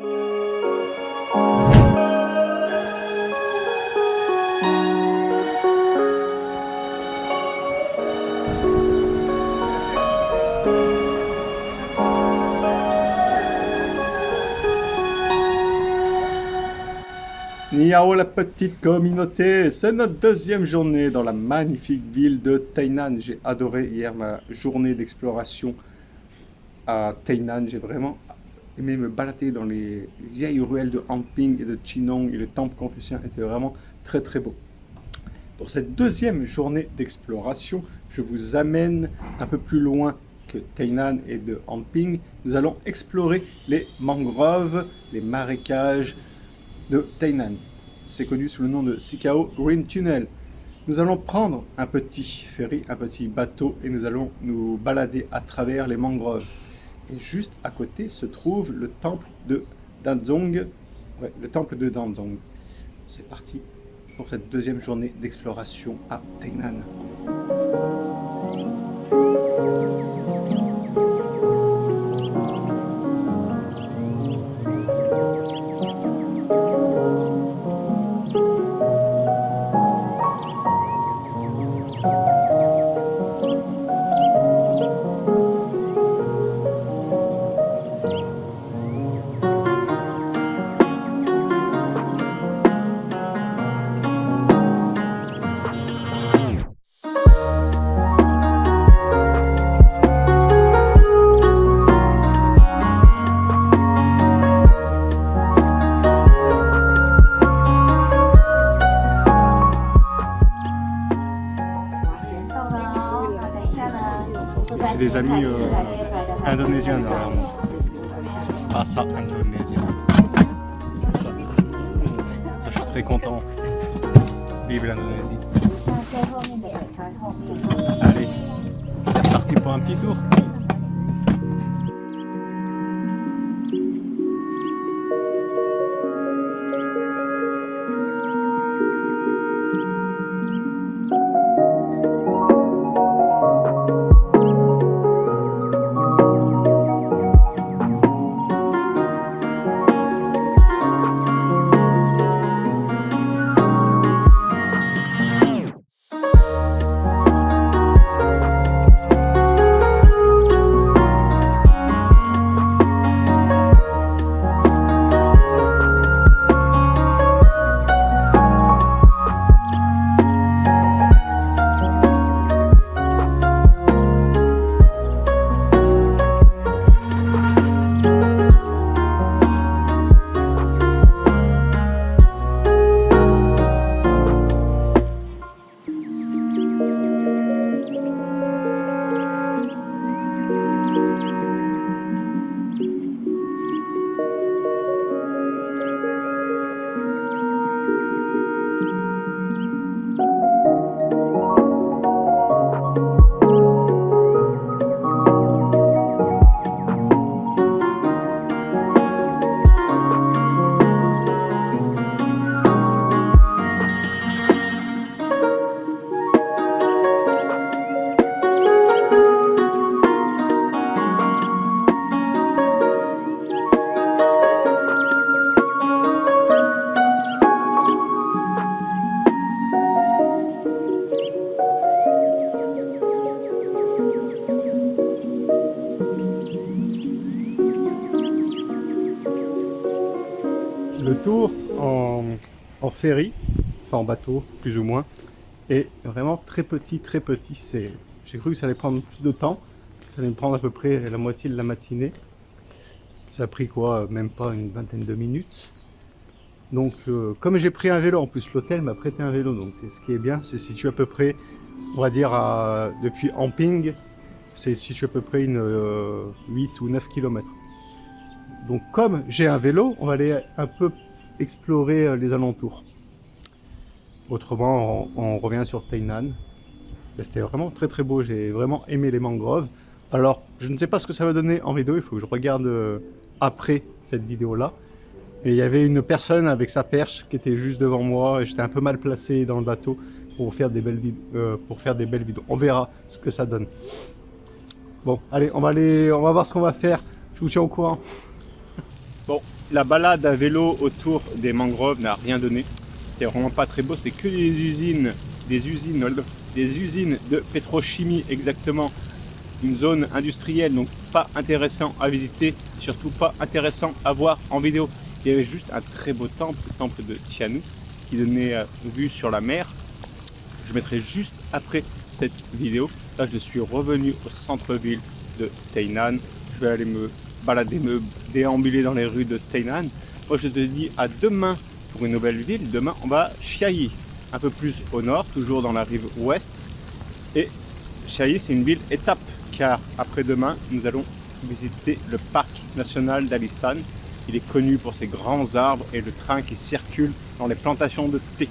Niao la petite communauté, c'est notre deuxième journée dans la magnifique ville de Tainan. J'ai adoré hier ma journée d'exploration à Tainan. J'ai vraiment aimé me balader dans les vieilles ruelles de Anping et de Chinong, et le temple confucien était vraiment très très beau. Pour cette deuxième journée d'exploration, je vous amène un peu plus loin que Tainan et de Anping. Nous allons explorer les mangroves, les marécages de Tainan. C'est connu sous le nom de Sikao Green Tunnel. Nous allons prendre un petit ferry, un petit bateau, et nous allons nous balader à travers les mangroves. Et juste à côté se trouve le temple de Danzong. Ouais, le temple de Danzong. C'est parti pour cette deuxième journée d'exploration à Tainan. J'ai des amis indonésiens derrière moi. Ah ça, indonésien. Ça, je suis très content. Vive l'Indonésie. Allez, c'est reparti pour un petit tour. Le tour en ferry, enfin en bateau plus ou moins, est vraiment très petit, très petit. J'ai cru que ça allait prendre plus de temps, ça allait me prendre à peu près la moitié de la matinée. Ça a pris quoi, même pas une vingtaine de minutes. Donc comme j'ai pris un vélo, en plus l'hôtel m'a prêté un vélo, donc c'est ce qui est bien, c'est situé à peu près, on va dire depuis Anping, c'est situé à peu près une 8 ou 9 km. Donc comme j'ai un vélo, on va aller un peu explorer les alentours. Autrement, on revient sur Tainan. C'était vraiment très très beau, j'ai vraiment aimé les mangroves. Alors, je ne sais pas ce que ça va donner en vidéo, il faut que je regarde après cette vidéo-là. Et il y avait une personne avec sa perche qui était juste devant moi et j'étais un peu mal placé dans le bateau pour faire des belles vidéos. On verra ce que ça donne. Bon, allez, on va voir ce qu'on va faire. Je vous tiens au courant. Bon, la balade à vélo autour des mangroves n'a rien donné. C'était vraiment pas très beau, c'était que des usines de pétrochimie exactement. Une zone industrielle, donc pas intéressant à visiter, surtout pas intéressant à voir en vidéo. Il y avait juste un très beau temple, le temple de Tianu, qui donnait vue sur la mer. Je mettrai juste après cette vidéo. Là, je suis revenu au centre-ville de Tainan. Je vais aller me balader, me déambuler dans les rues de Tainan. Moi, je te dis à demain pour une nouvelle ville. Demain, on va à Chiayi, un peu plus au nord, toujours dans la rive ouest. Et Chiayi, c'est une ville étape, car après-demain, nous allons visiter le parc national d'Alissan. Il est connu pour ses grands arbres et le train qui circule dans les plantations de thé.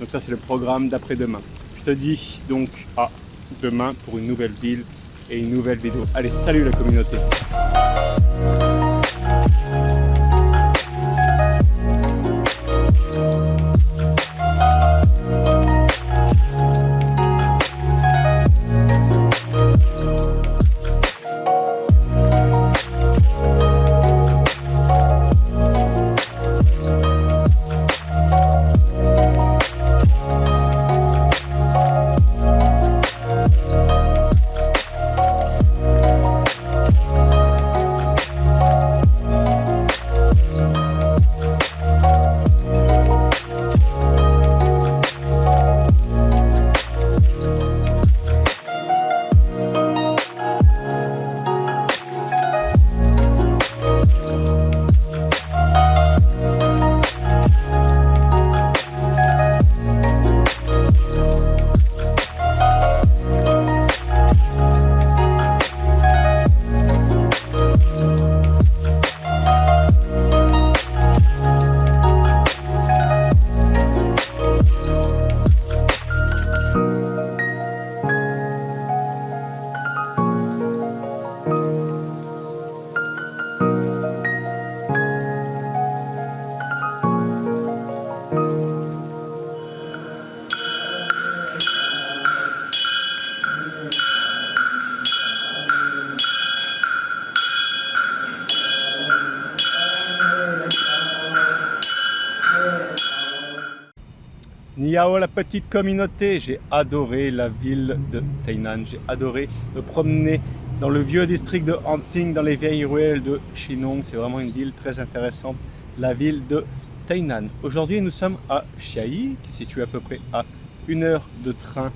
Donc ça, c'est le programme d'après-demain. Je te dis donc à demain pour une nouvelle ville et une nouvelle vidéo. Allez, salut la communauté! Niao la petite communauté, j'ai adoré la ville de Tainan, j'ai adoré me promener dans le vieux district de Anping, dans les vieilles ruelles de Chinong. C'est vraiment une ville très intéressante, la ville de Tainan. Aujourd'hui nous sommes à Chiayi, qui est situé à peu près à 1 heure de train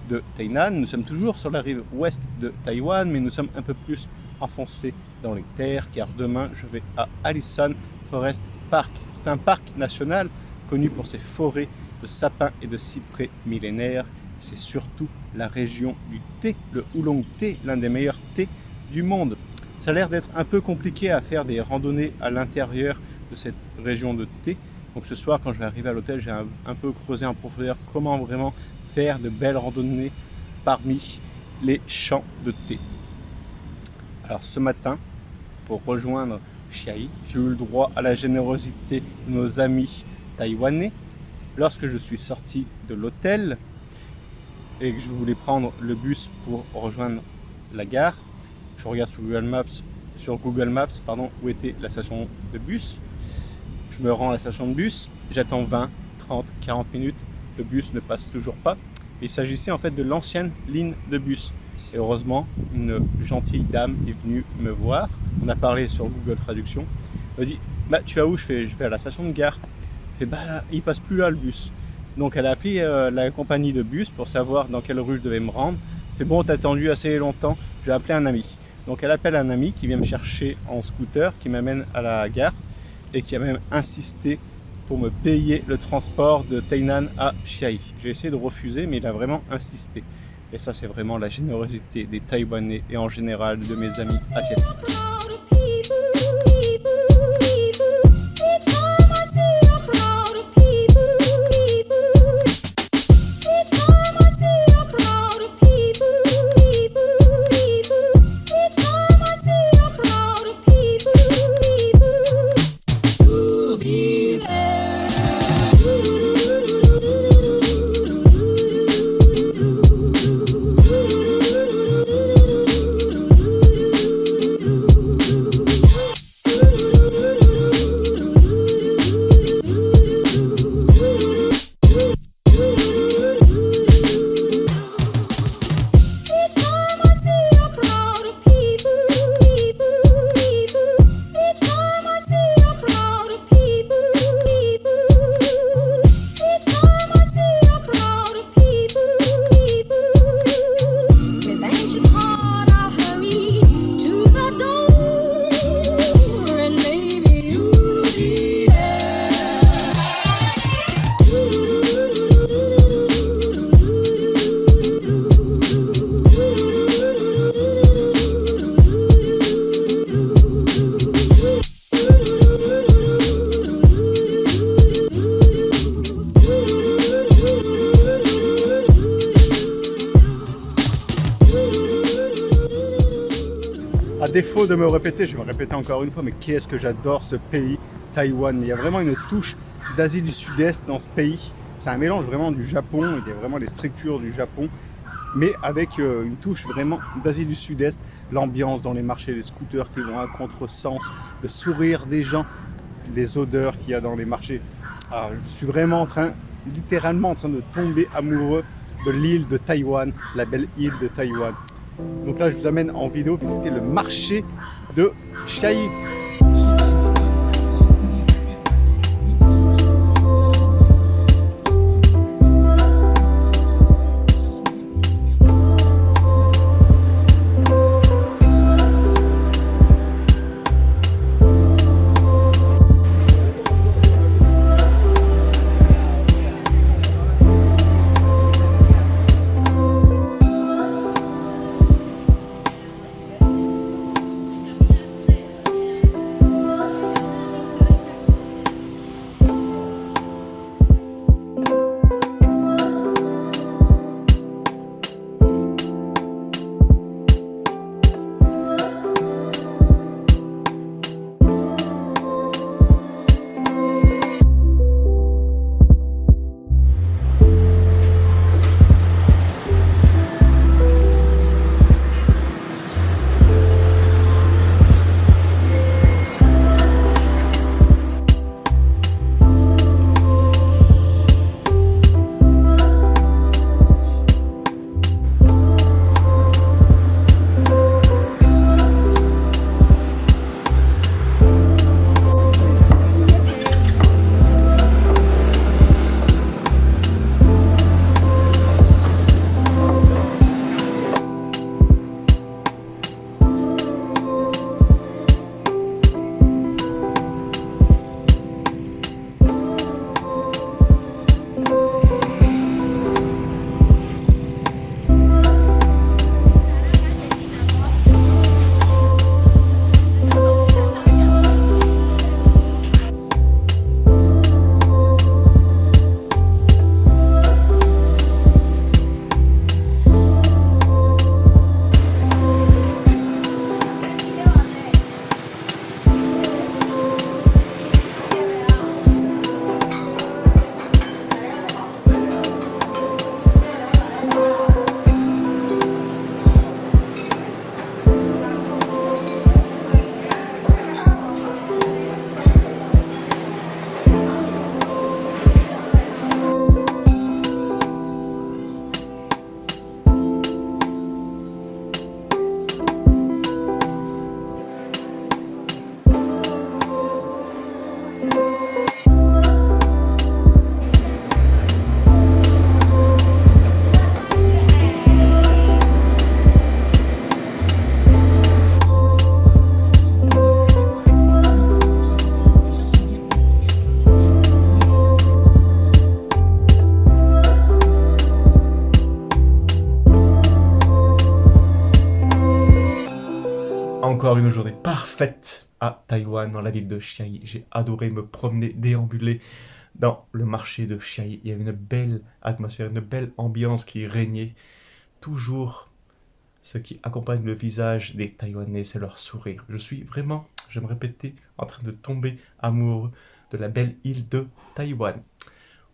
de Tainan. Nous sommes toujours sur la rive ouest de Taïwan, mais nous sommes un peu plus enfoncés dans les terres, car demain je vais à Alissan Forest Park. C'est un parc national connu pour ses forêts de sapins et de cyprès millénaires. C'est surtout la région du thé, le oolong thé, l'un des meilleurs thés du monde. Ça a l'air d'être un peu compliqué à faire des randonnées à l'intérieur de cette région de thé. Donc ce soir, quand je vais arriver à l'hôtel, j'ai un peu creusé en profondeur comment vraiment faire de belles randonnées parmi les champs de thé. Alors ce matin, pour rejoindre Chiayi, j'ai eu le droit à la générosité de nos amis taïwanais. Lorsque je suis sorti de l'hôtel et que je voulais prendre le bus pour rejoindre la gare, je regarde sur Google Maps, où était la station de bus. Je me rends à la station de bus, j'attends 20, 30, 40 minutes, le bus ne passe toujours pas. Il s'agissait en fait de l'ancienne ligne de bus. Et heureusement, une gentille dame est venue me voir. On a parlé sur Google Traduction. Elle m'a dit bah, tu vas où? Je vais à la station de gare. Bah, il passe plus là le bus. Donc elle a appelé la compagnie de bus pour savoir dans quelle rue je devais me rendre. C'est bon, t'as attendu assez longtemps, je vais appeler un ami. Donc elle appelle un ami qui vient me chercher en scooter, qui m'amène à la gare et qui a même insisté pour me payer le transport de Tainan à Chiayi. J'ai essayé de refuser, mais il a vraiment insisté. Et ça, c'est vraiment la générosité des Taïwanais et en général de mes amis asiatiques. défaut de me répéter, je vais me répéter encore une fois, mais qu'est-ce que j'adore ce pays, Taïwan. Il y a vraiment une touche d'Asie du Sud-Est dans ce pays. C'est un mélange vraiment du Japon, il y a vraiment les structures du Japon, mais avec une touche vraiment d'Asie du Sud-Est. L'ambiance dans les marchés, les scooters qui vont à contresens, le sourire des gens, les odeurs qu'il y a dans les marchés. Alors, je suis vraiment littéralement en train de tomber amoureux de l'île de Taïwan, la belle île de Taïwan. Donc là, je vous amène en vidéo visiter le marché de Chiayi. Encore une journée parfaite à Taïwan, dans la ville de Chiayi. J'ai adoré me promener, déambuler dans le marché de Chiayi. Il y avait une belle atmosphère, une belle ambiance qui régnait. Toujours ce qui accompagne le visage des Taïwanais, c'est leur sourire. Je suis vraiment, je vais me répéter, en train de tomber amoureux de la belle île de Taïwan.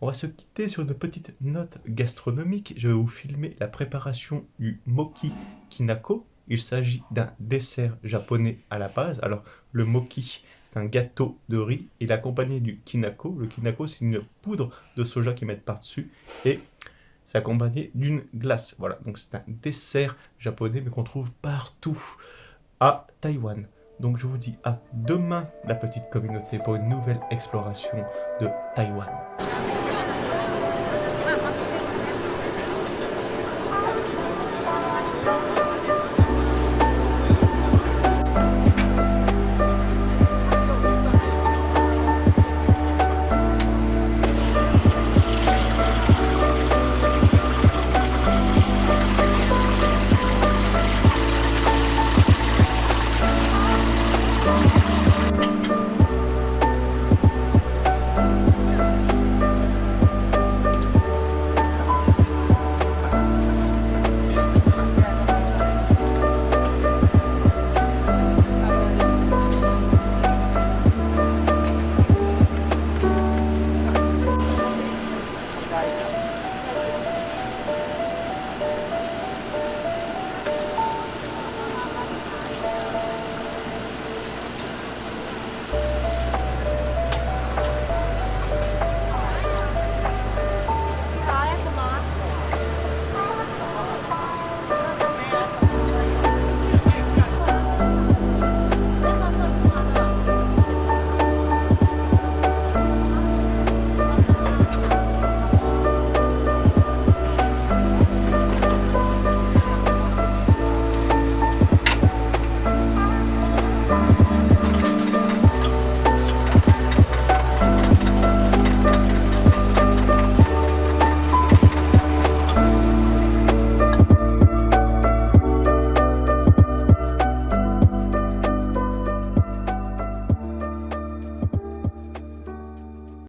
On va se quitter sur une petite note gastronomique. Je vais vous filmer la préparation du mochi kinako. Il s'agit d'un dessert japonais à la base. Alors, le mochi, c'est un gâteau de riz. Il est accompagné du kinako. Le kinako, c'est une poudre de soja qu'ils mettent par-dessus. Et c'est accompagné d'une glace. Voilà, donc c'est un dessert japonais, mais qu'on trouve partout à Taïwan. Donc, je vous dis à demain, la petite communauté, pour une nouvelle exploration de Taïwan.